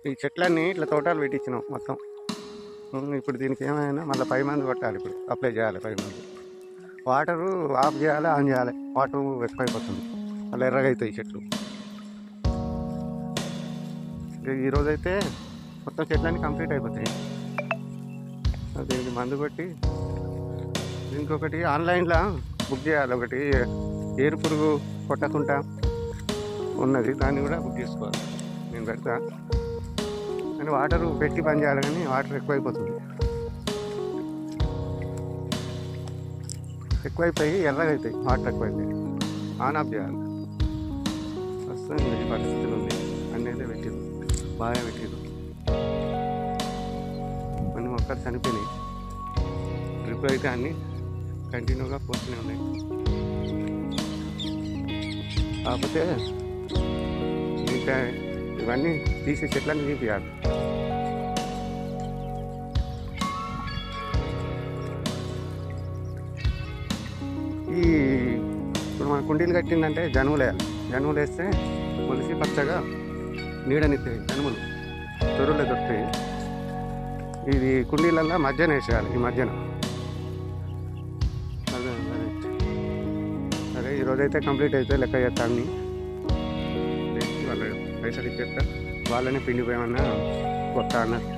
ఈ చెట్లన్నీ ఇట్లా తోటలు పెట్టించినాం మొత్తం. ఇప్పుడు దీనికి ఏమైనా మళ్ళీ 10 మంది కొట్టాలి, ఇప్పుడు అప్లై చేయాలి 10 మంది. వాటరు ఆఫ్ చేయాలి, ఆన్ చేయాలి. వాటర్ ఎక్కువైపోతుంది, మళ్ళీ ఎర్రగా అవుతాయి చెట్లు. ఈరోజైతే మొత్తం చెట్లన్నీ కంప్లీట్ అయిపోతాయి. దీనికి మందు కొట్టి ఇంకొకటి ఆన్లైన్లో బుక్ చేయాలి. ఒకటి ఏరు పురుగు కొట్టకుండా ఉన్నది, దాన్ని కూడా బుక్ చేసుకోవాలి. నేను పెడతా, కానీ వాటర్ పెట్టి పని చేయాలి, కానీ వాటర్ ఎక్కువైపోతుంది. ఎక్కువైపోయి ఎర్రగా అవుతాయి, వాటర్ ఎక్కువైపోయి ఆన్ ఆఫ్ చేయాలి. ప్రస్తుతం ఈ పరిస్థితులు ఉంది. అన్నీ అయితే పెట్టిరు, బాగా పెట్టిరు. కొన్ని మొక్కలు చనిపోయినాయి. డ్రిప్ అయితే అన్నీ కంటిన్యూగా పోతూనే ఉన్నాయి. కాకపోతే ఇంకా ఇవన్నీ తీసే చెట్లన్నీ తీపియాలి. ఈ ఇప్పుడు మన కుండీలు కట్టిందంటే జనుములు వేయాలి. జనుములు వేస్తే మొలిసి పచ్చగా నీడనిస్తాయి. జనుములు తొరువులో దొరుకుతాయి. ఇది కుండీలల్లో మధ్యన వేసేయాలి. ఈ మధ్యన సరే ఈరోజైతే కంప్లీట్ అయితే లెక్క చేస్తాను. వాళ్ళ పైసలు ఇచ్చేస్తా, వాళ్ళనే పిండిపోయామన్నా కొత్త అన్నారు.